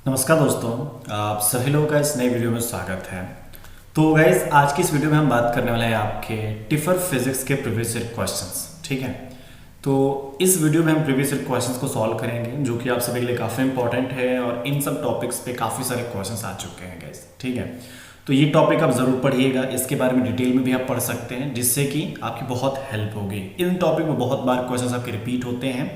नमस्कार दोस्तों, आप सभी लोगों का इस नए वीडियो में स्वागत है। तो गाइज आज की इस वीडियो में हम बात करने वाले हैं आपके टिफर फिजिक्स के प्रीवियस ईयर क्वेश्चंस। ठीक है, तो इस वीडियो में हम प्रीवियस ईयर क्वेश्चंस को सॉल्व करेंगे जो कि आप सभी के लिए काफ़ी इंपॉर्टेंट है और इन सब टॉपिक्स पे काफ़ी सारे क्वेश्चंस आ चुके हैं गाइज। ठीक है, तो ये टॉपिक आप ज़रूर पढ़िएगा, इसके बारे में डिटेल में भी आप पढ़ सकते हैं जिससे कि आपकी बहुत हेल्प होगी। इन टॉपिक में बहुत बार क्वेश्चंस आपके रिपीट होते हैं,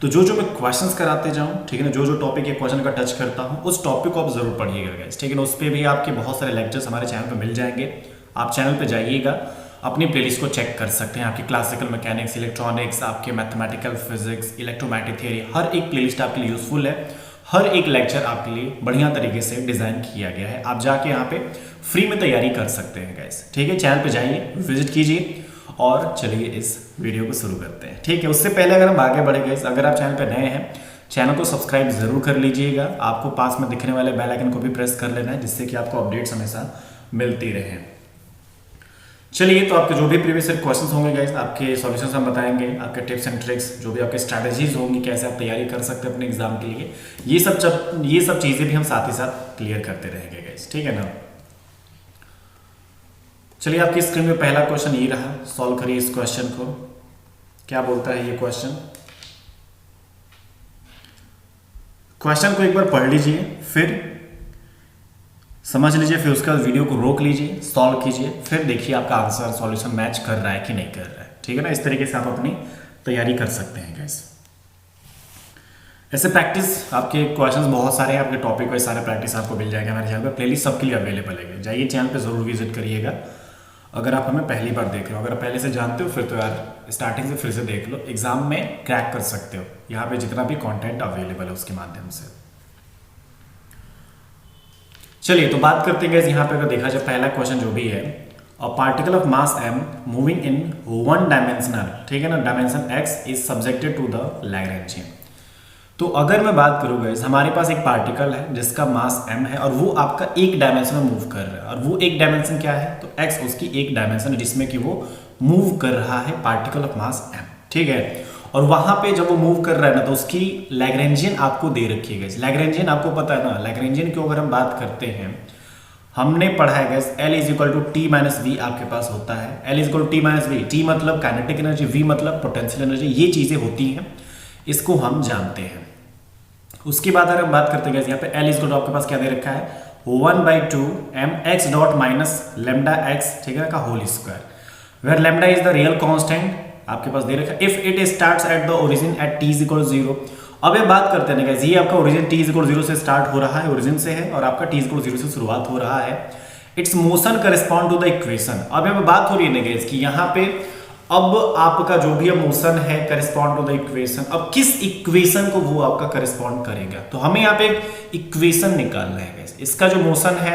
तो जो मैं क्वेश्चंस कराते जाऊं, ठीक है ना, जो टॉपिक या क्वेश्चन का टच करता हूं उस टॉपिक को आप जरूर पढ़िएगा गाइस। ठीक है ना, उस पर भी आपके बहुत सारे लेक्चर्स हमारे चैनल पे मिल जाएंगे। आप चैनल पे जाइएगा, अपनी प्लेलिस्ट को चेक कर सकते हैं। आपकी क्लासिकल मैकेनिक्स, इलेक्ट्रॉनिक्स, आपके मैथमेटिकल फिजिक्स, इलेक्ट्रोमैग्नेटिक थियरी, हर एक प्लेलिस्ट आपके लिए यूजफुल है। हर एक लेक्चर आपके लिए बढ़िया तरीके से डिजाइन किया गया है। आप जाके यहाँ पे फ्री में तैयारी कर सकते हैं गाइस। ठीक है, चैनल पे जाइए, विजिट कीजिए और चलिए इस वीडियो को शुरू करते हैं। ठीक है, उससे पहले अगर हम आगे बढ़े गए, अगर आप चैनल पर नए हैं, चैनल को सब्सक्राइब जरूर कर लीजिएगा। आपको पास में दिखने वाले बेल आइकन को भी प्रेस कर लेना है जिससे कि आपको अपडेट्स हमेशा मिलती रहे। चलिए, तो आपके जो भी प्रीवियस ईयर क्वेश्चंस होंगे गाइस, आपके सॉल्यूशंस हम बताएंगे, आपके टिप्स एंड ट्रिक्स, जो भी आपके स्ट्रैटेजीज होंगी, कैसे आप तैयारी कर सकते हैं अपने एग्जाम के लिए, ये सब चीजें भी हम साथ ही साथ क्लियर करते रहेंगे गाइस। ठीक है ना। चलिए, आपकी स्क्रीन में पहला क्वेश्चन ये रहा, सॉल्व करिए इस क्वेश्चन को। क्या बोलता है ये क्वेश्चन को एक बार पढ़ लीजिए, फिर समझ लीजिए, फिर उसके बाद वीडियो को रोक लीजिए, सॉल्व कीजिए, फिर देखिए आपका आंसर सॉल्यूशन मैच कर रहा है कि नहीं कर रहा है। ठीक है ना, इस तरीके से आप अपनी तैयारी कर सकते हैं गाइस। ऐसे प्रैक्टिस आपके क्वेश्चंस बहुत सारे हैं, आपके टॉपिक वाइज सारे प्रैक्टिस आपको मिल जाएगा हमारे चैनल पे। प्लेलिस्ट सबके लिए अवेलेबल है, जाइए चैनल पे जरूर विजिट करिएगा। अगर आप हमें पहली बार देख रहे हो, अगर आप पहले से जानते हो, फिर तो यार स्टार्टिंग से फिर से देख लो, एग्जाम में क्रैक कर सकते हो। यहाँ पे जितना भी कंटेंट अवेलेबल है उसके माध्यम से। चलिए, तो बात करते हैं यहाँ पे। अगर देखा जाए पहला क्वेश्चन जो भी है, a particle of mass m moving in one dimensional, ठीक है ना, dimension x is subjected to the Lagrangian. तो अगर मैं बात करूँ गाइस, हमारे पास एक पार्टिकल है जिसका मास m है और वो आपका एक डायमेंशन में मूव कर रहा है। और वो एक डायमेंशन क्या है, तो x उसकी एक डायमेंशन है जिसमें कि वो मूव कर रहा है, पार्टिकल ऑफ मास m। ठीक है, और वहां पे जब वो मूव कर रहा है ना, तो उसकी लैग्रेंजियन आपको दे रखी है गाइस। लैग्रेंजियन आपको पता है ना, लैग्रेंजियन की अगर हम बात करते हैं, हमने पढ़ा है guys, L is equal to T minus V आपके पास होता है। L is equal to T minus V, T मतलब काइनेटिक एनर्जी, वी मतलब पोटेंशियल एनर्जी, ये चीजें होती हैं, इसको हम जानते हैं। उसके बाद अगर हम बात करते हैं यहाँ पे L इज आपके पास क्या दे रखा है, 1/2 m x dot minus lambda x, ठीक है, का whole square, where lambda is the real constant आपके पास दे रखा है। If it starts at the origin at t is equal 0। अब ये बात करते हैं गाइस, ये आपका ओरिजिन t इज इक्वल 0 से स्टार्ट हो रहा है, ओरिजिन से है, और आपका t इज इक्वल 0 से शुरुआत हो रहा है। Its motion correspond to the equation. अब यहाँ पे बात हो रही है गाइस कि यहाँ पे अब आपका जो भी मोशन है करस्पॉन्ड टू द इक्वेशन। अब किस इक्वेशन को वो आपका करस्पॉन्ड करेगा, तो हमें यहाँ पे एक इक्वेशन निकालना है गाइस। इसका जो मोशन है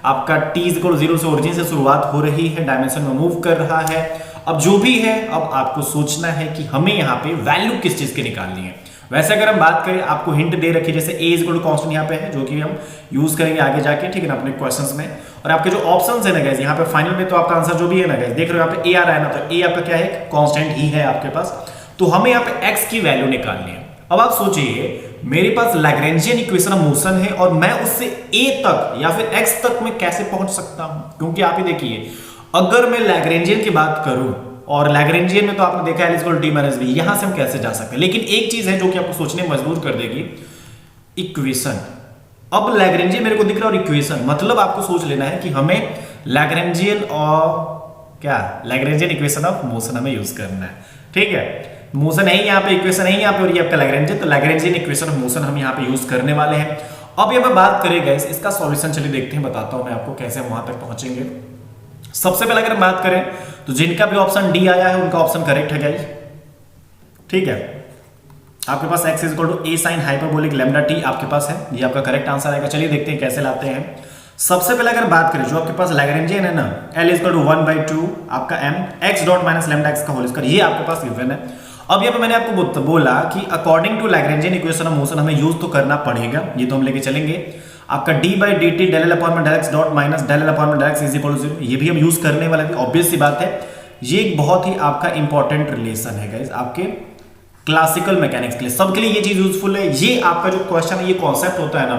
आपका t इज इक्वल 0 से ओरिजिन से शुरुआत हो रही है, डायमेंशन में मूव कर रहा है। अब जो भी है, अब आपको सोचना है कि हमें यहाँ पे वैल्यू किस चीज की निकालनी है। वैसे अगर हम बात करें, आपको हिंट दे रखी है, जैसे a is equal to constant यहाँ पे है, जो कि हम यूज करेंगे आगे जाके, ठीक है ना, अपने क्वेश्चंस में। और आपके जो ऑप्शंस है ना गाइस, यहाँ पे फाइनल में तो आपका आंसर जो भी है ना गाइस, देख रहे हो यहाँ पे a आ रहा है ना, तो a आपका क्या है, कांस्टेंट ही है आपके पास। तो हमें यहाँ पे x की वैल्यू निकालनी है। अब आप सोचिए, मेरे पास लैग्रेंजियन इक्वेशन ऑफ मोशन है और मैं उससे a तक या फिर x तक मैं कैसे पहुंच सकता हूं, क्योंकि आप ही देखिए, अगर मैं लैग्रेंजियन की बात करूं, और लैग्रेंजियन में तो आपने देखा है L is equal to T minus V, यहां से हम कैसे जा सकते हैं। लेकिन एक चीज है जो कि आपको सोचने में मजबूर कर देगी, इक्वेशन। अब लैग्रेंजियन मेरे को दिख रहा है और इक्वेशन, मतलब आपको सोच लेना है कि हमें लैग्रेंजियन और क्या, लैग्रेंजियन इक्वेशन ऑफ मोशन हमें यूज करना है। ठीक है, मोशन है यहाँ पे, इक्वेशन है यहाँ पे, और ये आपका लैग्रेंजियन, तो लैग्रेंजियन इक्वेशन ऑफ मोशन हम यहाँ पे यूज करने वाले हैं। अब ये मैं बात करें गाइस, इसका सॉल्यूशन चलिए देखते हैं, बताता हूं मैं आपको कैसे हम वहां तक पहुंचेंगे। सबसे पहले अगर बात करें तो जिनका भी ऑप्शन डी आया है उनका ऑप्शन करेक्ट है गाइस। ठीक है, आपके पास x is equal to a sin hyperbolic lambda t आपके पास है, ये आपका करेक्ट आंसर आएगा। चलिए देखते हैं कैसे लाते हैं। सबसे पहले अगर बात करें, जो आपके पास लैग्रेंजियन है ना, L इज इक्वल टू 1/2 आपका m x dot minus lambda x का होल स्क्वायर, ये आपके पास गिवन है। अब यहाँ पे मैंने आपको बोला कि according to Lagrangian equation of motion हमें यूज तो करना पड़ेगा, ये तो हम लेके चलेंगे। आपका d by D T del L upon में del X dot minus del L upon में del X is equal to 0, ये भी हम यूज करने वाले हैं, ऑब्वियस सी बात है। ये एक बहुत ही आपका इंपॉर्टेंट रिलेशन है गाइस, आपके क्लासिकल मैकेनिक्स के लिए, सबके लिए ये चीज यूजफुल है। ये आपका जो क्वेश्चन है, ये कॉन्सेप्ट होता है ना,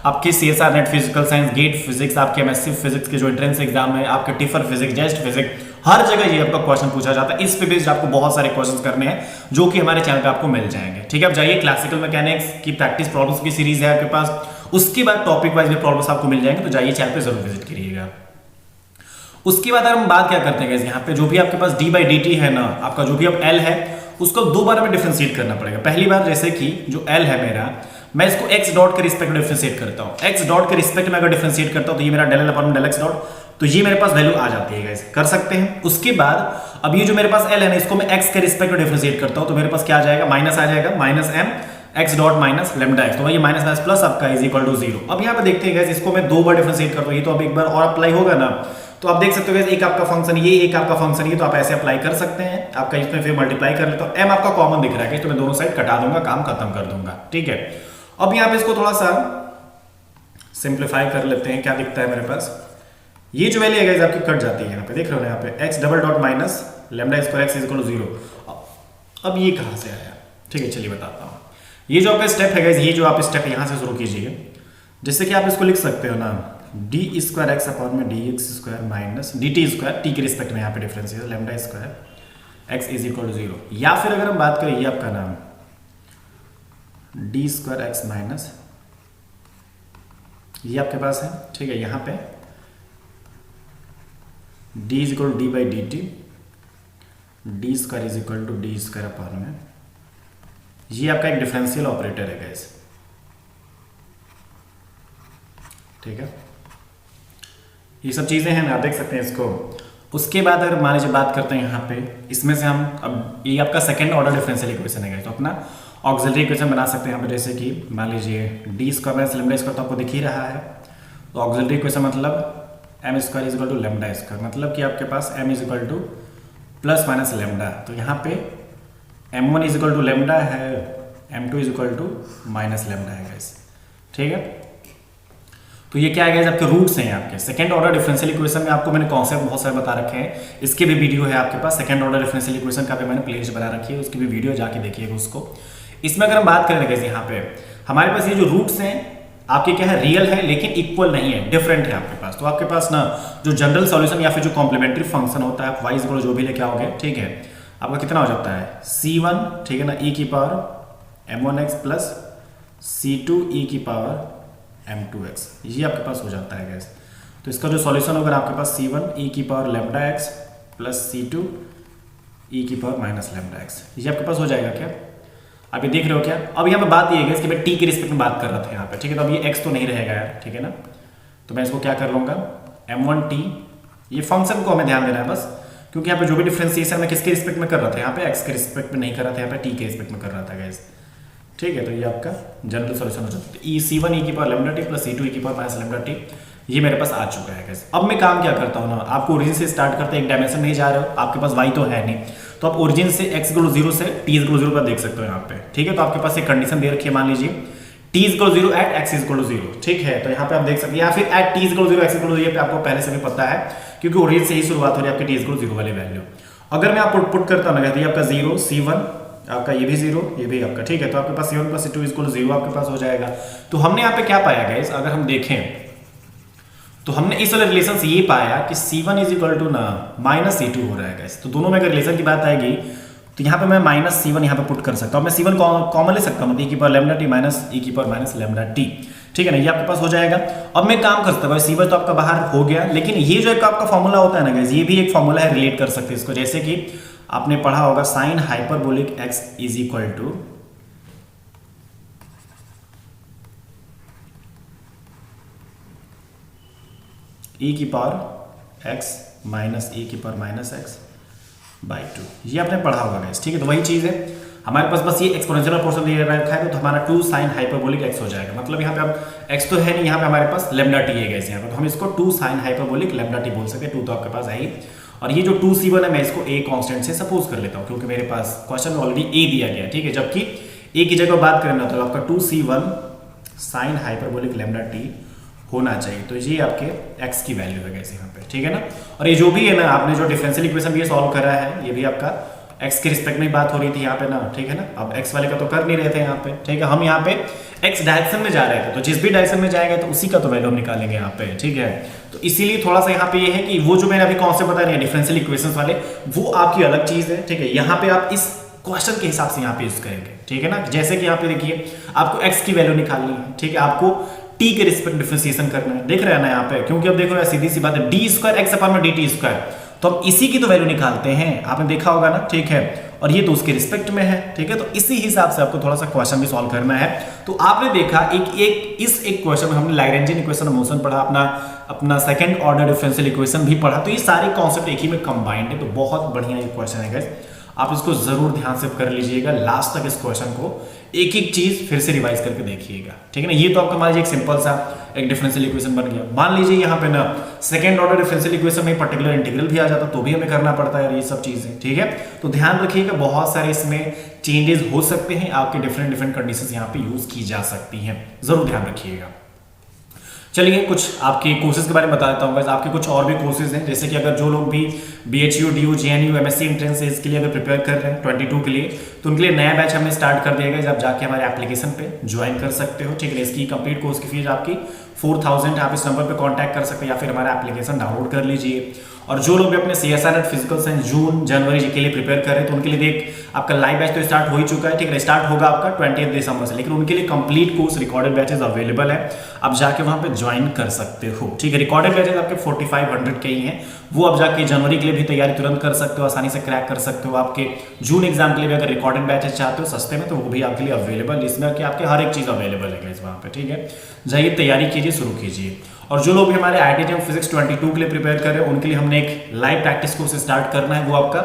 आपके CSR NET physical science, GATE physics, आपके MSc फिजिक्स के जो एंट्रेंस एग्जाम है, आपके टिफर फिजिक्स, जेस्ट फिजिक्स, हर जगह ये आपका क्वेश्चन पूछा जाता है। इस पे बेस्ड आपको बहुत सारे क्वेश्चंस करने हैं जो कि हमारे चैनल पे आपको मिल जाएंगे। ठीक है, अब जाइए क्लासिकल मैकेनिक्स की प्रैक्टिस प्रॉब्लम्स की सीरीज है आपके पास, उसके बाद टॉपिक वाइज भी प्रॉब्लम्स आपको मिल जाएंगे, तो जाइए चैनल पे जरूर विजिट करिएगा। उसके बाद हम बात क्या करते हैं यहाँ पे, जो भी आपके पास d/dt है ना, आपका जो भी अब L है उसको दो बार में डिफरेंशिएट करना पड़ेगा। पहली बार जैसे कि जो L है मेरा, मैं इसको x डॉट के रिस्पेक्ट में डिफरेंशिएट करता हूँ। x डॉट के रिस्पेक्ट में अगर डिफरेंशिएट करता हूँ तो ये मेरा del L upon del x dot, तो ये मेरे पास वैल्यू आ जाती है गाइस, कर सकते हैं। उसके बाद अब ये जो मेरे पास L है ना, इसको मैं x के रिस्पेक्ट में डिफरेंशिएट करता हूँ, तो मेरे पास क्या आ जाएगा, माइनस आ जाएगा, minus m x dot minus lambda x, तो ये माइनस माइनस प्लस आपका इज इक्वल टू 0। अब यहाँ पे देखते हैं गाइस, इसको मैं दो बार डिफरेंशिएट करता हूँ, ये तो अब एक बार और अप्लाई होगा ना, तो आप देख सकते हो एक आपका फंक्शन ये, एक आपका फंक्शन ये, तो आप ऐसे अप्लाई कर सकते हैं। आपका इसमें फिर मल्टीप्लाई कर लेता हूं, m आपका कॉमन दिख रहा है, तो मैं दोनों साइड कटा दूंगा, काम खत्म कर दूंगा। ठीक है, अब यहाँ पे इसको थोड़ा सा सिंप्लीफाई कर लेते हैं। क्या दिखता है मेरे पास, ये जो वैल्यू है आपकी कट जाती है, यहाँ पे देख रहे हो यहाँ पे x double dot minus lambda square x is equal to 0। अब ये कहाँ से आया, ठीक है चलिए बताता हूँ। ये जो आपका स्टेप है गाइस, ये जो आप स्टेप यहाँ से शुरू कीजिए, जैसे कि आप इसको लिख सकते हो ना, डी स्क्वायर एक्स अपॉन में D X square minus D T square, T के रिस्पेक्ट में यहाँ पे डिफरेंस है, lambda square X is equal to 0। या फिर अगर हम बात करें, ये आपका नाम डी स्क्वायर एक्स माइनस, ये आपके पास है, ठीक है, यहाँ पे D is equal to D by D T, D square is equal to D square upon में, ये आपका एक डिफरेंशियल ऑपरेटर है गाइस। ठीक है, ये सब चीजें हैं ना, आप देख सकते हैं इसको। उसके बाद अगर मान लीजिए बात करते हैं यहाँ पे, इसमें से हम अब ये आपका सेकंड ऑर्डर डिफरेंशियल इक्वेशन है, तो अपना ऑक्सिलरी इक्वेशन बना सकते हैं यहाँ पे, जैसे कि मान लीजिए D square minus lambda square तो आपको दिख ही रहा है, तो ऑक्सिलरी इक्वेशन मतलब M square is equal to lambda square, मतलब कि आपके पास M is equal to plus minus lambda, तो यहाँ पे m1 is equal to lambda है, m2 is equal to minus lambda है गाइस। ठीक है, तो ये क्या है गाइस, आपके रूट्स हैं आपके सेकंड ऑर्डर डिफरेंशियल इक्वेशन में। आपको मैंने कॉन्सेप्ट बहुत सारे बता रखे हैं, इसके भी वीडियो है आपके पास, सेकंड ऑर्डर डिफरेंशियल इक्वेशन का भी मैंने प्लेलिस्ट बना रखी है, उसकी भी वीडियो जाके देखिएगा उसको। इसमें अगर हम बात करें गाइस, यहाँ पे हमारे पास ये जो रूट्स हैं आपके क्या है, रियल है लेकिन इक्वल नहीं है, डिफरेंट है आपके पास। तो आपके पास ना जो जनरल सॉल्यूशन या फिर जो कॉम्प्लीमेंट्री फंक्शन होता है, आप वाई इक्वल जो भी लेके आओगे, ठीक है, आपका कितना हो जाता है c1, ठीक है ना, e की power m1x plus c2 e की पावर m2x, ये आपके पास हो जाता है गैस। तो इसका जो सॉल्यूशन होगा आपके पास c1 e की power lambda x plus c2 e की पावर माइनस लेमडा x, ये आपके पास हो जाएगा क्या, आप ये देख रहे हो क्या। अब यहाँ पे बात ये है कि मैं t के रिस्पेक्ट में बात कर रहा था यहाँ पे, ठीक है, तो अब ये x तो नहीं रहेगा यार, ठीक है ना, तो मैं इसको क्या कर लूँगा m1t, ये फंक्शन को हमें ध्यान देना है बस, क्योंकि यहाँ पे जो भी डिफरेंशिएशन मैं किसके रिस्पेक्ट में कर रहा था, यहाँ पे x के रिस्पेक्ट में नहीं कर रहा था, यहाँ पे t के रिस्पेक्ट में कर रहा था गाइस। ठीक है, तो ये आपका जनरल सॉल्यूशन हो जाता है, c1 e की power lambda T plus c2 e की पावर माइनस लेमडा टी, ये मेरे पास आ चुका है गाइस। अब मैं काम क्या करता हूँ ना, आपको ओरिजिन से स्टार्ट करते हैं, एक डायमेंशन नहीं जा रहे हो, आपके पास y तो है नहीं, तो आप ओरिजिन से x इक्वल 0 से t इक्वल 0 पर देख सकते हो यहाँ पे। ठीक है, तो आपके पास एक कंडीशन दे रखी है, मान लीजिए t equal 0 at x equal 0, ठीक है, तो यहाँ पे आप देख सकते हैं, या फिर at t equal 0 x equal 0, ये पे आपको पहले से भी पता है, क्योंकि ओरिजिन से ही शुरुआत हो रही है आपकी t इक्वल 0 वाली वैल्यू। अगर मैं आपको पुट करता हूँ ना, आपका 0 c1 आपका ये भी 0, ये भी आपका, ठीक है, तो आपके पास c1 प्लस c2 इक्वल 0 आपके पास हो जाएगा। तो हमने यहाँ पे क्या पाया गाइस, अगर हम देखें तो हमने इस वाले रिलेशन से ये पाया कि c1 इज इक्वल टू ना माइनस c2 हो रहा है गाइस। तो दोनों में अगर रिलेशन की बात आएगी तो यहाँ पे मैं माइनस c1 यहाँ पे पुट कर सकता हूँ, मैं c1 कॉमन ले सकता हूँ, e की power lambda T minus e की पावर माइनस लेमडा टी, ठीक है ना, ये आपके पास हो जाएगा। अब मैं काम कर सकता हूँ, c1 तो आपका बाहर हो गया, लेकिन ये जो एक आपका फॉर्मूला होता है ना गाइस, ये भी एक फॉर्मूला है, रिलेट कर सकते हैं इसको, जैसे कि आपने पढ़ा होगा sine hyperbolic x is equal to e की पावर x माइनस e की पावर माइनस x बाई 2, ये आपने पढ़ा होगा गाइस। ठीक है, तो वही चीज़ है हमारे पास, बस ये एक्सपोनेंशियल पोर्शन दिया रखा है, तो हमारा 2 साइन हाइपरबोलिक x हो जाएगा। मतलब यहाँ पे अब x तो है नहीं, यहाँ पे हमारे पास लेमडा टी है गाइस यहाँ पे, तो हम इसको 2 साइन हाइपरबोलिक लेमडा टी बोल सकते हैं, 2 तो आपके पास है ही। और ये जो 2c1 है मैं इसको a कांस्टेंट से सपोज कर लेता हूँ, क्योंकि मेरे पास क्वेश्चन में ऑलरेडी a दिया गया है, ठीक है, जबकि a की जगह बात करें ना तो आपका 2c1 sine hyperbolic lambda T होना चाहिए। तो ये आपके x की वैल्यू है गाइस यहाँ पे, ठीक है ना। और ये जो भी है ना, आपने जो डिफरेंशियल इक्वेशन भी सॉल्व करा है, ये भी आपका x के रिस्पेक्ट में बात हो रही थी यहाँ पे ना, ठीक है ना। अब x वाले का तो कर नहीं रहे थे यहाँ पे, ठीक है, हम यहाँ पे एक्स डायरेक्शन में जा रहे थे, तो जिस भी डायरेक्शन में जाएगा तो उसी का तो वैल्यू हम निकालेंगे यहाँ पे, ठीक है। तो इसीलिए थोड़ा सा यहाँ पे ये है कि वो जो मैंने अभी कॉन्सेप्ट बताया डिफरेंशियल इक्वेशंस वाले, वो आपकी अलग चीज है, ठीक है। यहाँ पे आप इस क्वेश्चन के हिसाब से यहाँ पे यूज करेंगे, ठीक है ना। जैसे कि यहाँ पे देखिए आपको एक्स की वैल्यू निकालनी है, ठीक है, आपको टी के रिस्पेक्ट डिफरेंशिएशन करना है, देख रहे हैं ना यहाँ पे, क्योंकि अब देखो यार सीधी सी बात है, डी स्क्वायर एक्स अपॉन में डी टी स्क्वायर, तो हम इसी की तो वैल्यू निकालते हैं, आपने देखा होगा ना, ठीक है। और ये तो उसके रिस्पेक्ट में है, ठीक है। तो इसी हिसाब से आपको थोड़ा सा क्वेश्चन भी सॉल्व करना है। तो आपने देखा एक क्वेश्चन में हमने लैग्रेंजियन इक्वेशन ऑफ मोशन पढ़ा, अपना सेकंड ऑर्डर डिफरेंशियल इक्वेशन भी पढ़ा, तो ये सारे कॉन्सेप्ट एक ही में कंबाइंड है। तो बहुत बढ़िया ये क्वेश्चन है गाइस, आप इसको जरूर ध्यान से कर लीजिएगा, लास्ट तक इस क्वेश्चन को एक एक चीज फिर से रिवाइज करके देखिएगा, ठीक है ना। ये तो आपका मान लीजिए एक सिंपल सा एक डिफरेंशियल इक्वेशन बन गया। मान लीजिए यहाँ पे ना सेकंड ऑर्डर डिफरेंशियल इक्वेशन में पर्टिकुलर इंटीग्रल भी आ जाता तो भी हमें करना पड़ता है ये सब चीजें, ठीक है। तो ध्यान रखिएगा, बहुत सारे इसमें चेंजेस हो सकते हैं, आपके डिफरेंट कंडीशंस यहाँ पे यूज की जा सकती हैं, जरूर ध्यान रखिएगा। चलिए कुछ आपके कोर्सेज के बारे में बता देता हूँ। आपके कुछ और भी कोर्सेज हैं, जैसे कि अगर जो लोग भी BHU, DU, JNU, MSc entrance इसके लिए अगर प्रिपेयर कर रहे हैं 22 के लिए, तो उनके लिए नया बैच हमने स्टार्ट कर दिया गया, जब जाके हमारे एप्लीकेशन पे ज्वाइन कर सकते हो, ठीक है। इसकी कंप्लीट कोर्स की फीस आपकी 4000, आप इस नंबर पे कांटेक्ट कर सकते हैं या फिर हमारा एप्लीकेशन डाउनलोड कर लीजिए। और जो लोग भी अपने CSR नेट फिजिकल साइंस जून जनवरी के लिए प्रिपेयर कर रहे हैं, तो उनके लिए देख आपका लाइव बैच तो स्टार्ट हो ही चुका है, ठीक है। स्टार्ट होगा आपका 20 दिसंबर से, लेकिन उनके लिए complete course recorded batches available है, आप जाके वहां पे ज्वाइन कर सकते हो, ठीक है। रिकॉर्डेड बैचेस आपके 4500 के ही हैं, वो आप जाके जनवरी के लिए भी तैयारी तुरंत कर सकते हो, आसानी से क्रैक कर सकते हो। आपके जून एग्जाम के लिए भी अगर रिकॉर्डेड बैचेस चाहते हो सस्ते में, तो वो भी आपके लिए अवेलेबल, इसमें आपके हर एक चीज अवेलेबल है वहां पे, ठीक है। जाइए तैयारी कीजिए, शुरू कीजिए। और जो लोग भी हमारे IIT फिजिक्स 22 के लिए प्रिपेयर कर रहे हैं, उनके लिए हमने एक लाइव प्रैक्टिस कोर्स स्टार्ट करना है, वो आपका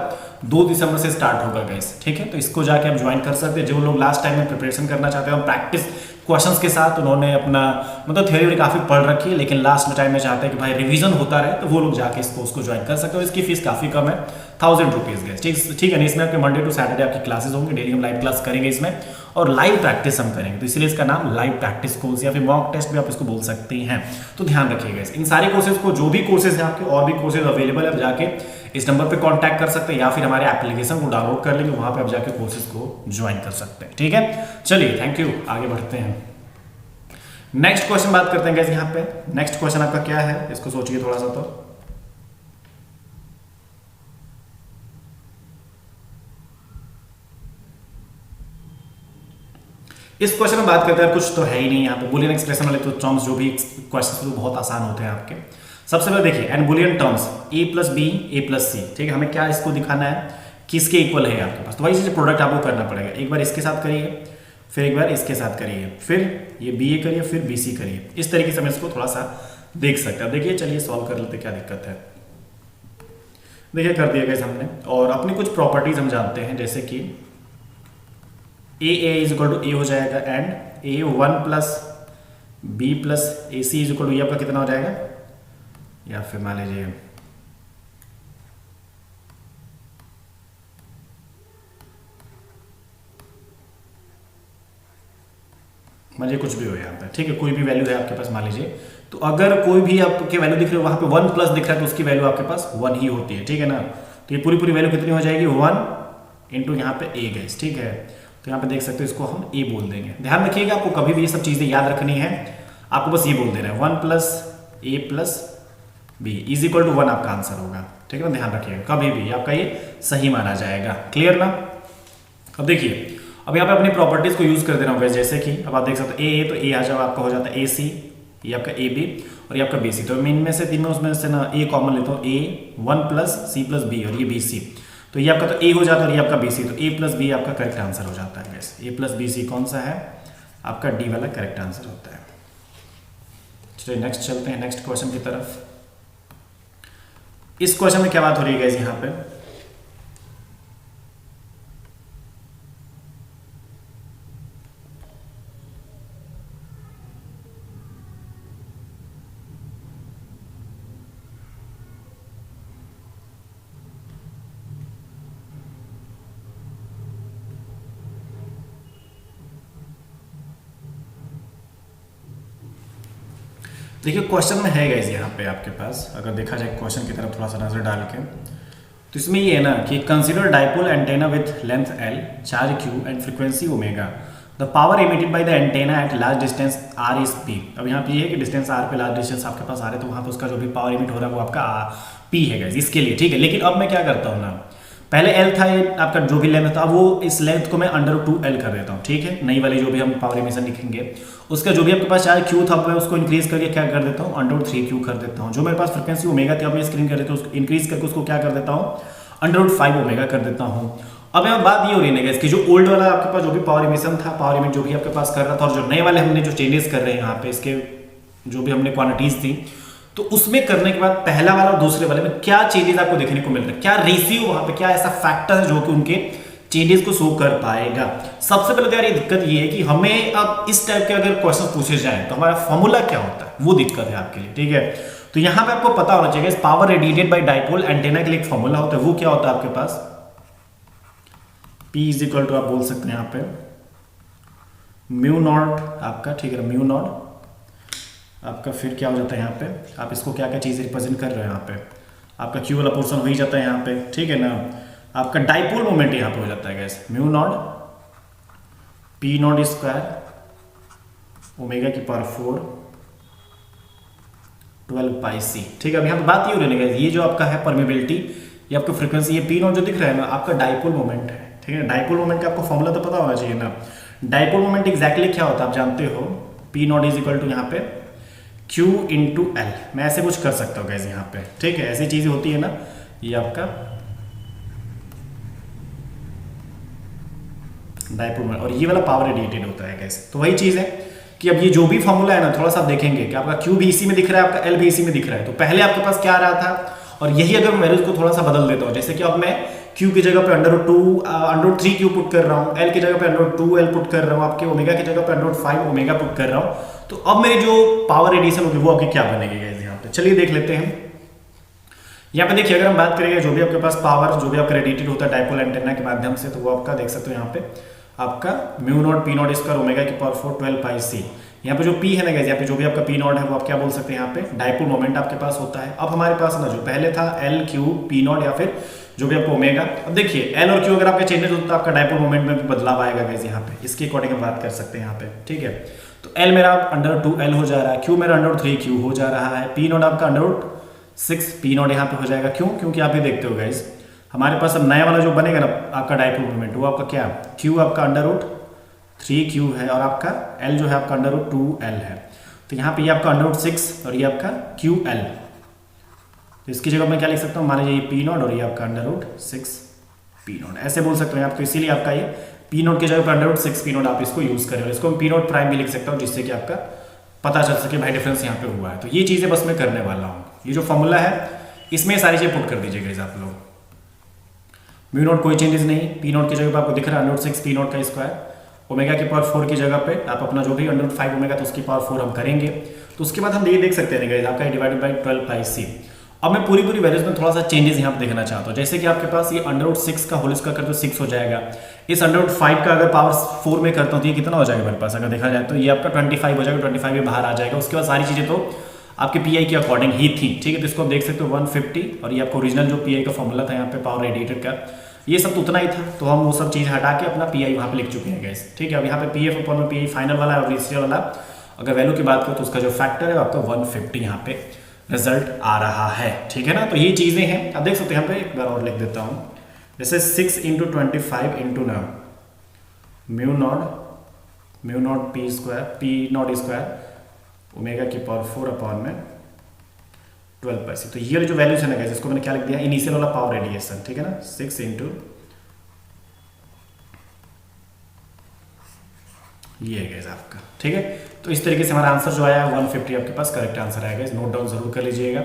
2 दिसंबर से स्टार्ट होगा गाइस, ठीक है। तो इसको जाके आप ज्वाइन कर सकते हैं। जो लोग लास्ट टाइम में प्रिपरेशन करना चाहते हैं प्रैक्टिस क्वेश्चंस के साथ, उन्होंने अपना मतलब थ्योरी काफी पढ़ रखी है, लेकिन लास्ट टाइम में चाहते हैं कि भाई रिवीजन होता रहे, तो वो लोग जाके इस कोर्स को ज्वाइन कर सकते हो। इसकी फीस काफी कम है, 1000 रुपीज गाइस, ठीक है। इसमें आपके मंडे टू सैटरडे आपकी क्लासेस होंगे, डेली हम लाइव क्लास करेंगे इसमें, और लाइव प्रैक्टिस हम करेंगे, तो इसलिए इसका नाम लाइव प्रैक्टिस कोर्स या फिर मॉक टेस्ट भी आप इसको बोल सकते हैं। तो ध्यान रखिएगा इन सारे कोर्सेज को, जो भी कोर्सेज हैं आपके और भी कोर्सेज अवेलेबल है, आप जाके इस नंबर पे कांटेक्ट कर सकते हैं या फिर हमारे एप्लीकेशन को डाउनलोड कर लेंगे, वहां पे आप जाके कोर्सेज को ज्वाइन कर सकते हैं, ठीक है। चलिए थैंक यू, आगे बढ़ते हैं। नेक्स्ट क्वेश्चन बात करते हैं गाइस। यहाँ पे नेक्स्ट क्वेश्चन आपका क्या है, इसको सोचिए थोड़ा सा। तो इस क्वेश्चन में बात करते हैं, कुछ तो है ही नहीं यहाँ पे, बुलियन एक्सप्रेशन वाले तो टर्म्स जो भी क्वेश्चन तो बहुत आसान होते हैं आपके। सबसे पहले देखिए and Boolean terms a + b a + c, ठीक है। हमें क्या इसको दिखाना है, किसके इक्वल है आपके पास, तो वही चीज प्रोडक्ट आपको करना पड़ेगा। एक बार इसके साथ करिए, फिर एक बार इसके साथ करिए, फिर ये BA करिए, फिर BC करिए। इस तरीके से हम इसको थोड़ा सा देख सकते हैं। देखिए चलिए सॉल्व कर लेते, क्या दिक्कत है। देखिए कर दिया गाइस हमने, और अपनी कुछ प्रॉपर्टीज हम जानते हैं, जैसे कि a = a हो जाएगा, एंड a1 + b + ac = ये आपका कितना हो जाएगा, या फिर मान लीजिए कुछ भी हो यहाँ पे, ठीक है। कोई भी वैल्यू है आपके पास मान लीजिए, तो अगर कोई भी आपके वैल्यू दिख रही है वहां पे 1+ दिख रहा है, तो उसकी वैल्यू आपके पास 1 ही होती है, ठीक है ना। तो ये पूरी वैल्यू कितनी हो जाएगी, 1 × यहाँ पे a गाइस, ठीक है। तो यहाँ पे देख सकते हो, इसको हम a बोल देंगे। ध्यान रखिएगा, आपको कभी भी ये सब चीजें याद रखनी है, आपको बस ये बोल देना है 1 + a + b = 1 आपका आंसर होगा, ठीक है ना। ध्यान रखिएगा, कभी भी आपका ये सही माना जाएगा, क्लियर ना। अब देखिए, अब यहाँ पे अपनी प्रॉपर्टीज को यूज कर देना होगा, जैसे कि अब आप देख सकते हो a तो a आ जाओ, आपका हो जाता है AC, ये आपका AB और ये आपका BC। तो मैं इनमें से तीनों उसमें से ना a कॉमन लेता हूँ, a1 + c + b और ये BC, तो ये आपका तो a हो जाता है और ये आपका BC, तो a + b आपका करेक्ट आंसर हो जाता है गाइस। a + BC कौन सा है, आपका D वाला करेक्ट आंसर होता है। चलिए नेक्स्ट चलते हैं, नेक्स्ट क्वेश्चन की तरफ। इस क्वेश्चन में क्या बात हो रही है गाइस यहाँ पे, देखिए क्वेश्चन में है गाइस यहाँ पे आपके पास, अगर देखा जाए क्वेश्चन की तरफ थोड़ा सा नजर डाल के, तो इसमें ये है ना कि consider dipole antenna with length L, charge Q and frequency omega the power emitted by the antenna at large distance R is P. अब यहाँ पे ये है कि डिस्टेंस आर पे लार्ज डिस्टेंस आपके पास आ रहे तो वहाँ पे उसका जो भी पावर इमिट हो रहा है वो आपका पी है गाइस, इसके लिए, ठीक है। लेकिन अब मैं क्या करता हूँ ना, पहले एल था ये आपका जो भी लेंथ था, वो इस लेंथ को मैं √2L कर देता हूँ, ठीक है। नई वाली जो भी हम पावर इमिशन लिखेंगे उसका जो भी आपके पास चाहे क्यू था मैं उसको इंक्रीज करके क्या कर देता हूँ √3Q कर देता हूँ। जो मेरे पास फ्रिक्वेंसी ओमेगा थी अब मैं स्क्रीन कर देता हूँ, इंक्रीज करके उसको क्या कर देता हूँ √5 ओमेगा कर देता हूँ। अब यहाँ बात ये हो रही है कि जो ओल्ड वाला आपके पास जो भी पावर इमिशन था, पावर इमिट जो भी आपके पास कर रहा था, और जो नए वाले हमने जो चेंजेस कर रहे हैं यहाँ पे इसके जो भी हमने क्वांटिटीज थी, तो उसमें करने के बाद पहला वाला और दूसरे वाले में क्या चेंजेस आपको देखने को मिल रहा है, क्या रेशियो वहां पे, क्या ऐसा फैक्टर है जो कि उनके चेंजेस को शो कर पाएगा। सबसे पहले तो यार ये दिक्कत ये है कि हमें अब इस टाइप के अगर क्वेश्चन पूछे जाए तो हमारा फॉर्मूला क्या होता है, वो दिक्कत है आपके लिए, ठीक है। तो यहां पे आपको पता होना चाहिए power radiated bye dipole antenna के लिए एक फॉर्मूला होता है, वो क्या होता है आपके पास, P इज इक्वल टू आप बोल सकते हैं यहाँ पे म्यू नॉट आपका, ठीक है, म्यू नॉट आपका, फिर क्या हो जाता है यहाँ पे, आप इसको क्या क्या चीज़ रिप्रेजेंट कर रहे हो यहाँ पे, आपका क्यू वाला पोर्सन हो ही जाता है यहाँ पे, ठीक है ना। आपका डाइपोल मोमेंट यहाँ पे हो जाता है gas mu naught P not square omega की पावर 4 12πc, ठीक है। अब यहाँ पे बात ये हो रही है ये जो आपका है परमेबिलिटी, ये आपका फ्रीक्वेंसी, ये P नॉट जो दिख रहा है ना आपका डाइपोल मोमेंट है, ठीक है। डाइपोल मोमेंट का आपको फॉर्मूला तो पता होना चाहिए ना। डाइपोल मोमेंट एग्जैक्टली क्या होता है आप जानते हो, P not is equal to यहाँ पे Q इंटू एल। मैं ऐसे कुछ कर सकता हूँ गैस यहाँ पे, ठीक है, ऐसी चीजें होती है ना, ये आपका डाइपोल मोमेंट और ये वाला पावर रेडिएटेड होता है गैस। तो वही चीज है कि अब ये जो भी फॉर्मूला है ना थोड़ा सा देखेंगे कि आपका Q भी इसी में दिख रहा है, आपका L भी इसी में दिख रहा है। तो पहले आपके पास क्या आ रहा था, और यही अगर मैं वैल्यूज को थोड़ा सा बदल देता हूँ, जैसे कि अब मैं Q की जगह पे √3Q पुट कर रहा हूँ, L की जगह पे √2L पुट कर रहा हूँ, आपके ओमेगा की जगह पे √5 ओमेगा पुट कर रहा हूँ, तो अब मेरी जो पावर रेडिएशन होगी वो आपकी क्या बनेगी गाइस यहाँ पे, चलिए देख लेते हैं। यहाँ पे देखिए अगर हम बात करेंगे जो भी आपके पास पावर जो भी आपका रेडिएटेड होता है डाइपोल एंटेना के माध्यम से, तो वो आपका देख सकते हो यहाँ पे आपका mu naught P not square omega की पावर 4 12πc। यहाँ पे जो P है ना गाइस, यहाँ पे जो भी आपका P नॉट है वो आप क्या बोल सकते हैं यहाँ पे डाइपोल मोमेंट आपके पास होता है। अब हमारे पास ना जो पहले था L Q P नॉट या फिर जो भी आपको ओमेगा, अब देखिए L और Q अगर आपके चेंजेस होता है तो आपका डाइपोल मोमेंट में भी बदलाव आएगा गाइस यहाँ पे, इसके अकॉर्डिंग हम बात कर सकते हैं यहाँ पे, ठीक है। तो L मेरा √2L हो जा रहा है, Q मेरा √3Q हो जा रहा है, P नॉट आपका √6 P नॉट यहाँ पे हो जाएगा। क्यों, क्योंकि आप ये देखते हो गाइस हमारे पास अब नया वाला जो बनेगा ना आपका डाइपोल मोमेंट, वो आपका क्या Q आपका √3Q है और आपका L जो है आपका √2L है। तो यहाँ पे ये आपका √6 और ये आपका QL, तो इसकी जगह मैं क्या लिख सकता हूँ, मान लीजिए ये P नॉट और ये आपका √6 P नॉट, ऐसे बोल सकते हैं आप। तो इसीलिए आपका ये P नॉट की जगह पर √6 P नॉट आप इसको यूज करें, इसको मैं P नॉट प्राइम भी लिख सकता हूँ जिससे कि आपका पता चल सके भाई डिफरेंस यहाँ पे हुआ है। तो ये चीजें बस मैं करने वाला हूँ, ये जो फॉर्मूला है इसमें सारी चीजें पुट कर दीजिएगा आप लोग। म्यू नॉट कोई चेंजेस नहीं, P नॉट की जगह पर आपको दिख रहा है √6 P नॉट का स्क्वायर, ओमेगा की पावर 4 की जगह पे आप अपना जो भी √5 ओमेगा तो उसकी पावर 4 हम करेंगे। तो उसके बाद हम ये देख सकते हैं गाइस आपका डिवाइडेड बाय 12πc। अब मैं पूरी वैल्यूज में थोड़ा सा चेंजेस यहाँ पे देखना चाहता हूँ, जैसे कि आपके पास ये √6 का होल स्क्वायर कर तो 6 हो जाएगा, इस √5 का अगर पावर 4 में करता हूँ तो ये कितना हो जाएगा मेरे पास, अगर देखा जाए तो ये आपका 25 हो जाएगा, 25 भी बाहर आ जाएगा। उसके बाद सारी चीजें तो आपके पीआई के अकॉर्डिंग ही थी, ठीक है। तो इसको आप देख सकते हो 150 और ये आपको ओरिजिनल जो पीआई का फॉर्मूला था यहाँ पे पावर रेडिएटेड का, ये सब तो उतना ही था, तो हम वो सब चीज़ हटा के अपना पीआई वहाँ पे लिख चुके हैं गैस, ठीक है। अब यहाँ पे पीएफ ऊपर में पीआई फाइनल वाला और इनिशियल वाला अगर वैल्यू की बात करो तो उसका जो फैक्टर है आपका 150 यहाँ पे रिजल्ट आ रहा है, ठीक है ना। तो ये चीज़ें हैं, आप देख सकते हैं यहाँ पे एक बार और लिख देता हूँ, जैसे 6 × 25 × ना mu naught P not square omega की पावर 4 अपॉन में 12πc। तो ये जो वैल्यूज है ना गाइस इसको मैंने क्या लिख दिया, इनिशियल वाला पावर रेडिएशन, ठीक है ना, 6 × ये है गाइस आपका, ठीक है। तो इस तरीके से हमारा आंसर जो आया है 150 आपके पास करेक्ट आंसर आएगा, इस नोट डाउन जरूर कर लीजिएगा।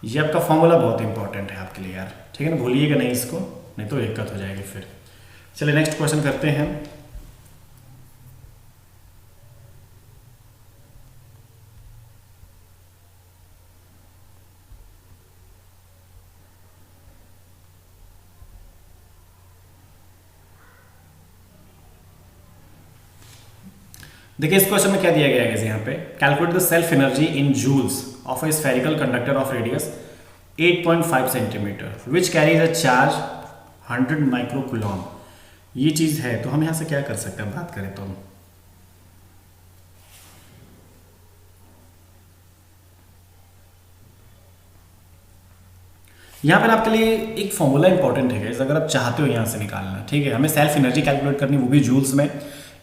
ये आपका फॉर्मूला बहुत इंपॉर्टेंट है आपके लिए यार, ठीक है ना, भूलिएगा नहीं इसको, नहीं तो दिक्कत हो जाएगी फिर। चलिए नेक्स्ट क्वेश्चन करते हैं। देखिए इस क्वेश्चन में क्या दिया गया है यहाँ पे, calculate the self energy in joules of a spherical conductor of radius 8.5 centimetre which carries a charge 100 micro coulomb. ये चीज़ है, तो हम यहाँ से क्या कर सकते हैं, बात करें तो हम यहाँ पर आपके लिए एक फॉर्मूला इंपॉर्टेंट है गाइस, अगर आप चाहते हो यहाँ से निकालना, ठीक है, हमें सेल्फ एनर्जी कैलकुलेट करनी, वो भी जूल्स में।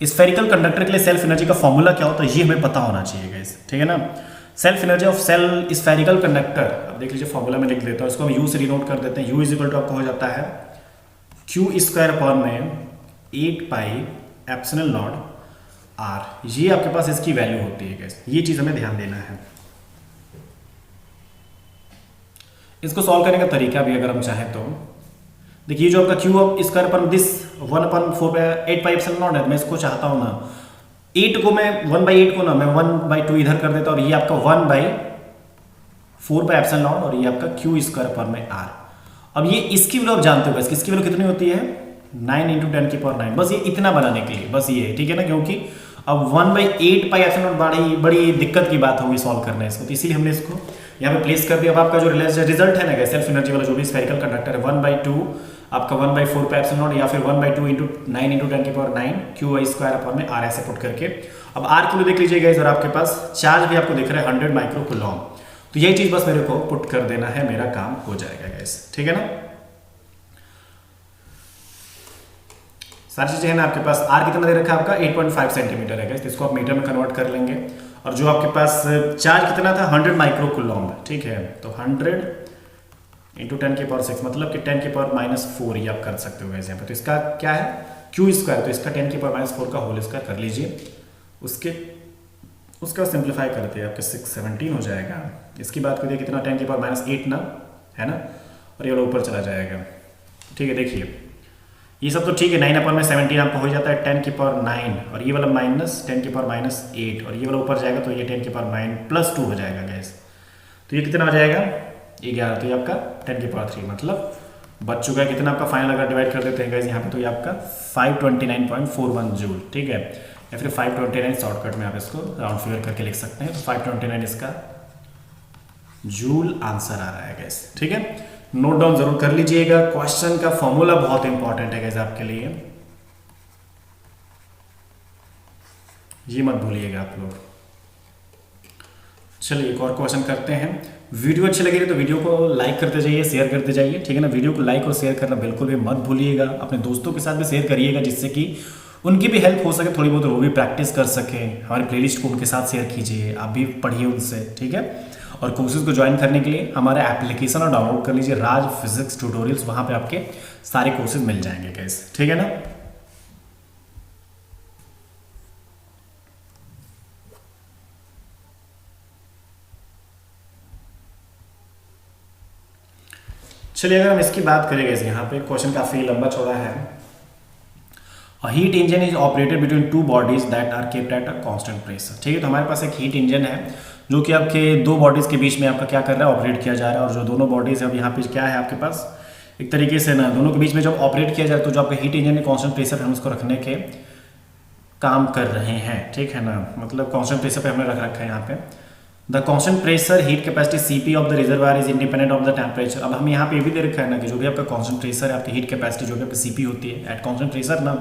स्फेरिकल कंडक्टर के लिए सेल्फ एनर्जी का फॉर्मूला क्या होता है ये हमें पता होना चाहिए गाइस, ठीक है ना। Self energy of cell spherical conductor, अब देख लीजिए फॉर्मूला में लिख देता हूँ, इसको हम यू से डिनोट कर देते हैं। यू इज इक्वल टू आपका हो जाता है क्यू स्क्वायर पर में 8 पाई एप्सिलॉन नॉट आर, ये आपके पास इसकी वैल्यू होती है गाइस, ये चीज़ हमें ध्यान देना है। इसको सॉल्व करने का तरीका भी अगर हम चाहें तो देखिए, जो आपका क्यू ऑफ स्क्वायर पर दिस 1/4 8 पाई एप्सिलॉन नॉट है, मैं इसको चाहता हूँ ना 8 को मैं 1/8 को ना मैं 1/2 इधर कर देता हूँ, और ये आपका 1/4 पाई एप्सिलॉन नॉट, और ये आपका क्यू स्क्वायर पर में आर। अब ये इसकी वैल्यू आप जानते हो, इसकी वैल्यू कितनी होती है 9 × 10⁹, बस ये इतना बनाने के लिए बस ये, ठीक है ना, क्योंकि अब 1/8 पाई एप्सिलॉन नॉट बड़ी दिक्कत की बात होगी सॉल्व करना है इसको, तो इसीलिए हमने इसको यहाँ पे प्लेस कर दिया। अब आपका जो रिजल्ट है ना सेल्फ एनर्जी वाला जो भी स्फेरिकल कंडक्टर है 1/2 आपका 1/4 पाई एप्सिलॉन नॉट, या फिर 1/2 × 9 × 10⁹ क्यू आई स्क्वायर अपॉन में आर ऐसे पुट करके। अब आर किलो देख लीजिएगा इस, और आपके पास चार्ज भी आपको दिख रहा है 100 माइक्रो कूलम, तो यही चीज बस मेरे को पुट कर देना है, मेरा काम हो जाएगा गैस, ठीक है ना। सारी चीजें है ना आपके पास। आर कितना दे रखा है आपका 8.5 सेंटीमीटर है गैस, इसको आप मीटर में कन्वर्ट कर लेंगे। और जो आपके पास चार्ज कितना था 100 माइक्रो कूलम, ठीक है, तो 100 × 10⁻⁶, मतलब कि 10⁻⁻4 ये आप कर सकते हो गैस यहाँ पे। तो इसका क्या है क्यू स्क्वायर, तो इसका 10⁻⁻4 का होल स्क्वायर कर लीजिए, उसका सिंप्लीफाई करते हैं आपके 617 हो जाएगा। इसकी बात करिए कितना 10⁻8 ना, है ना, और ये वाला ऊपर चला जाएगा, ठीक है। देखिए ये सब तो ठीक है, 9/17 आपको हो जाता है 10⁻9, और ये वाला माइनस 10⁻8, और ये वाला ऊपर जाएगा तो ये 10⁻9+2 हो जाएगा गैस। तो ये कितना हो जाएगा 11, तो ये आपका 10⁻3, मतलब बच चुका है कितना आपका फाइनल, अगर डिवाइड कर देते हैं गैस यहाँ पे, तो ये आपका 529.41 जूल, ठीक है, या फिर 529 शॉर्टकट में आप इसको राउंड फिगर करके लिख सकते हैं। 529 इसका जूल आंसर आ रहा है गैस, ठीक है। नोट डाउन जरूर कर लीजिएगा, क्वेश्चन का फॉर्मूला बहुत इंपॉर्टेंट है गैस आपके लिए, ये मत भूलिएगा आप लोग। चलिए एक और क्वेश्चन करते हैं। वीडियो अच्छी लगी तो वीडियो को लाइक करते जाइए, शेयर करते जाइए, ठीक है ना। वीडियो को लाइक और शेयर करना बिल्कुल भी मत भूलिएगा, अपने दोस्तों के साथ भी शेयर करिएगा, जिससे कि उनकी भी हेल्प हो सके थोड़ी बहुत, वो भी प्रैक्टिस कर सकें। हमारी प्लेलिस्ट को उनके साथ शेयर कीजिए, आप भी पढ़िए उनसे, ठीक है। और कोर्सेज को ज्वाइन करने के लिए हमारा एप्लीकेशन और डाउनलोड कर लीजिए, राज फिजिक्स ट्यूटोरियल्स, वहाँ पे आपके सारे कोर्सेज मिल जाएंगे गाइस, ठीक है ना। चलिए अगर हम इसकी बात करें गाइस, यहाँ पे क्वेश्चन काफी लंबा चौड़ा है। A heat engine is operated between two bodies that are kept at a constant pressure, ठीक है। तो हमारे पास एक हीट इंजन है जो कि आपके दो बॉडीज के बीच में आपका क्या कर रहा है, ऑपरेट किया जा रहा है। और जो दोनों बॉडीज है अब यहाँ पे क्या है आपके पास, एक तरीके से ना दोनों के बीच में जब ऑपरेट किया जाए तो जो आपका हीट इंजन है कांस्टेंट प्रेशर हम उसको रखने के काम कर रहे हैं, ठीक है ना, मतलब कांस्टेंट प्रेशर पे हमने रख रखा है यहाँ पे। The constant pressure heat capacity CP of the reservoir is independent of the temperature. अब हम यहाँ पे भी दे रखा है ना कि जो भी आपका कांस्टेंट प्रेशर है, आपकी हीट कैपेसिटी जो भी आपकी सीपी होती है एट कांस्टेंट प्रेशर ना,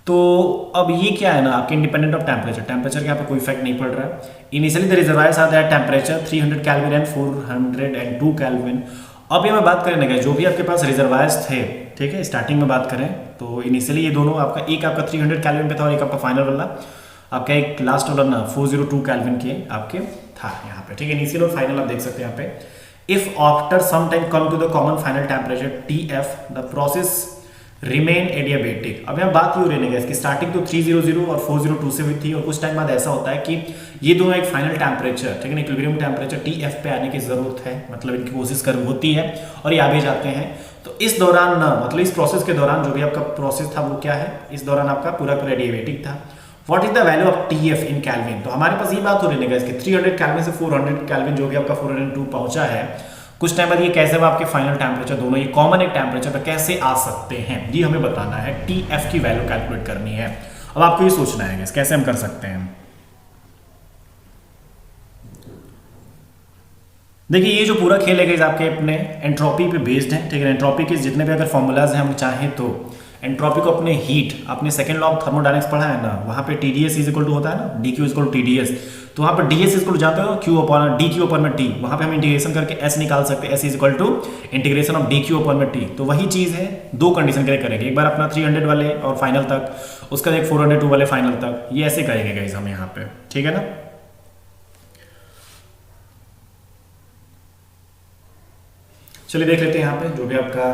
तो अब ये क्या है ना आपके इंडिपेंडेंट ऑफ टेम्परेचर, टेम्परेचर के यहाँ पे कोई इफेक्ट नहीं पड़ रहा है। Initially the reservoirs are that temperature 300 kelvin and 402 kelvin. अब ये मैं बात करें ना जो भी आपके पास रिजर्वायर्स थे, ठीक है, स्टार्टिंग में बात करें तो इनिशियली ये दोनों आपका एक आपका 300 केल्विन पे था और एक आपका फाइनल वाला आपका एक लास्ट वाला ना 402 केल्विन के आपके था यहाँ पे, ठीक है। इनिशियल और फाइनल आप देख सकते हैं यहाँ पे। If after some time come to the common final temperature TF the process remain adiabatic. अब यहाँ बात ये हो रही है इसकी स्टार्टिंग तो 300 और 402 से हुई थी, और कुछ टाइम बाद ऐसा होता है कि ये दोनों एक फाइनल टेम्परेचर, ठीक है, इक्विलिब्रियम टेम्परेचर TF पे आने की जरूरत है, मतलब इनकी कोशिश कर होती है और ये आ भी जाते हैं। तो इस दौरान ना मतलब इस प्रोसेस के दौरान जो भी आपका प्रोसेस था वो क्या है, इस दौरान आपका पूरा एडियाबेटिक था। What is the value of TF in kelvin. तो हमारे पास ये बात हो रही है इसकी 300 कैल्विन से 400 कैल्विन जो भी आपका 402 पहुंचा है, कुछ टाइम बाद ये कैसे आपके फाइनल टेम्परेचर दोनों ये कॉमन एक टेम्परेचर पर कैसे आ सकते हैं, ये हमें बताना है। TF की वैल्यू कैलकुलेट करनी है। अब आपको ये सोचना है कैसे हम कर सकते हैं। देखिए ये जो पूरा खेल है आपके अपने एंट्रोपी पे बेस्ड है, ठीक है। एंट्रोपी के जितने भी अगर फॉर्मूलाज हैं हम चाहें तो एंट्रोपी को अपने हीट, अपने सेकंड लॉ ऑफ थर्मोडायनेमिक्स पढ़ा है ना, वहाँ पे TdS इज इक्वल टू होता है ना, dQ is equal to TdS। तो वहाँ पर ds इज इक्वल टू जानते हो Q अपॉन dQ अपॉन में T, वहाँ पे हम इंटीग्रेशन करके S निकाल सकते हैं, S is equal to integration of dQ upon में T। तो वही चीज़ है, दो कंडीशन के करेंगे, एक बार अपना 300 वाले और फाइनल तक, उसका एक 402 वाले फाइनल तक, ये ऐसे करेंगे गाइस हम यहाँ पे, ठीक है ना। चलिए देख लेते हैं यहाँ पे जो भी आपका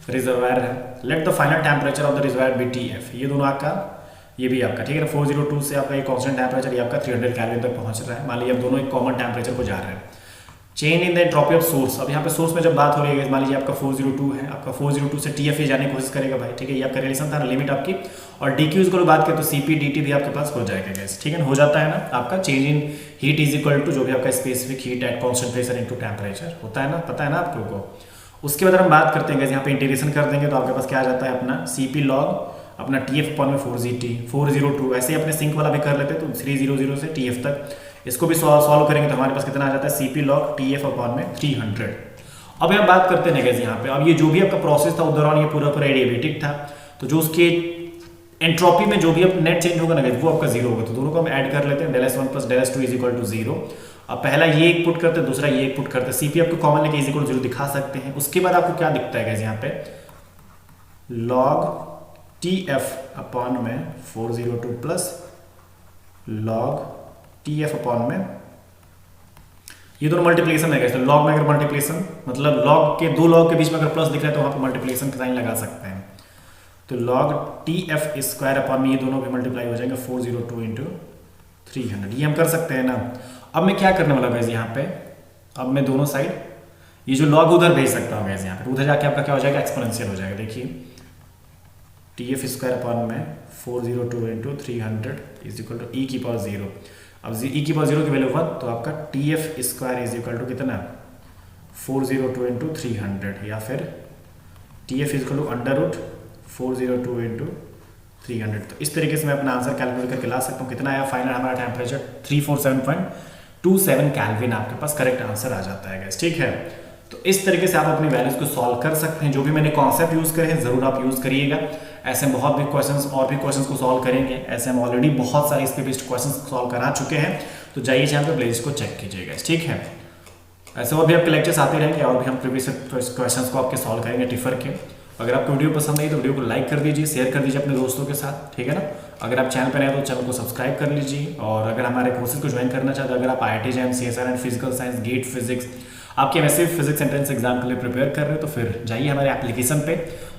रिजर्वायर है। Let the final temperature of the reservoir be TF, ये दोनों आपका, ये भी आपका, ठीक है ना। 402 से आपका ये कांस्टेंट टेम्परेचर, ये आपका 300 केल्विन तक पहुंच रहा है। मान लीजिए अब दोनों एक कॉमन टेम्परेचर को जा रहे हैं। Change in the entropy of source, अब यहाँ पे सोर्स में जब बात हो रही है, मान लीजिए आपका 402 है, आपका 402 से TF जाने की कोशिश करेगा भाई, ठीक है। ये आपका रिलेशन था ना, लिमिट आपकी, और DQ को बात करें तो CP DT भी आपके पास हो जाएगा गैस, ठीक है, हो जाता है ना आपका। Change in heat is equal to जो भी आपका specific heat at constant pressure into temperature होता है ना, पता है ना आप लोगों को। उसके बाद हम बात करते हैं यहाँ पे इंटीग्रेशन कर देंगे तो आपके पास क्या आ जाता है अपना CP log अपना TF अपॉन में 402, ऐसे ही अपने सिंक वाला भी कर लेते हैं तो 300 से TF तक, इसको भी सॉल्व करेंगे तो हमारे पास कितना आ जाता है CP log TF अपॉन में 300। अब हम बात करते हैं यहाँ पे, अब ये जो भी आपका प्रोसेस था उस दौरान ये पूरा एडिएबेटिक था, तो जो उसके एंट्रोपी में जो भी अब नेट चेंज होगा ना वो आपका 0 होगा। तो दोनों को हम ऐड कर लेते हैं, ΔS1 plus ΔS2 is equal to 0। अब पहला ये एक पुट करते हैं, दूसरा ये एक पुट करते हैं, CP आपको कॉमन लेके इज इक्वल टू 0 दिखा सकते हैं। उसके बाद आपको क्या दिखता है यहाँ पे log TF अपॉन में 402 प्लस log TF अपॉन में, ये दोनों मल्टीप्लिकेशन है तो log में अगर मल्टीप्लिकेशन मतलब log के दो log के बीच में अगर प्लस दिख रहा है तो वहाँ पे मल्टीप्लिकेशन का साइन लगा सकते हैं। तो log TF स्क्वायर अपॉन में ये दोनों भी मल्टीप्लाई हो जाएंगे 402 इंटू 300, ये हम कर सकते हैं ना। अब मैं क्या करने वाला गैस यहाँ पे, अब मैं दोनों साइड ये जो log उधर भेज सकता हूँ गैस, यहाँ पे उधर जाके आपका क्या हो जाएगा एक्सपोनेंशियल हो जाएगा। देखिए TF स्क्वायर अपॉन में 402 इंटू 300 इज इक्वल टू ई की पावर 0। अब ई की पावर 0 की वैल्यू 1 तो आपका TF square is equal to कितना 402 इंटू 300, या फिर TF is equal to under root 402 into 300। तो इस तरीके से मैं अपना आंसर कैलकुलेट करके ला सकता हूँ। कितना आया फाइनल हमारा टेम्परेचर 347.27 केल्विन आपके पास करेक्ट आंसर आ जाता है गैस, ठीक है। तो इस तरीके से आप अपनी वैल्यूज को सॉल्व कर सकते हैं। जो भी मैंने कॉन्सेप्ट यूज करे हैं जरूर आप यूज करिएगा। ऐसे बहुत भी क्वेश्चंस और भी क्वेश्चंस को सॉल्व करेंगे, ऐसे हम ऑलरेडी बहुत सारे इस पे बेस्ड क्वेश्चंस सॉल्व करा चुके हैं, तो जाइए चैनल पे प्लेलिस्ट को चेक कीजिएगा, ठीक है। ऐसे और भी आपके लेक्चर्स आते रहेंगे और भी हम प्रीवियस क्वेश्चंस को आपके सॉल्व करेंगे टिफर के। अगर आपको वीडियो पसंद आई तो वीडियो को लाइक कर दीजिए, शेयर कर दीजिए अपने दोस्तों के साथ, ठीक है ना। अगर आप चैनल पर नए तो चैनल को सब्सक्राइब कर लीजिए, और अगर हमारे कोर्सेज को ज्वाइन करना चाहते हैं, अगर आप IIT JAM CSIR and physical science GATE physics आपके वैसे फिजिक्स एंट्रेंस एग्जाम के लिए प्रिपेयर कर रहे हैं तो फिर जाइए हमारे एप्लीकेशन पे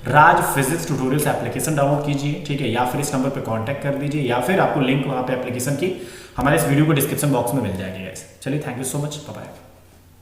राज फिजिक्स ट्यूटोरियल्स एप्लीकेशन डाउनलोड कीजिए, ठीक है, या फिर इस नंबर पे कांटेक्ट कर दीजिए, या फिर आपको लिंक वहाँ पे एप्लीकेशन की हमारे इस वीडियो को डिस्क्रिप्शन बॉक्स में मिल जाएगी गाइस। चलिए thank you so much, bye bye.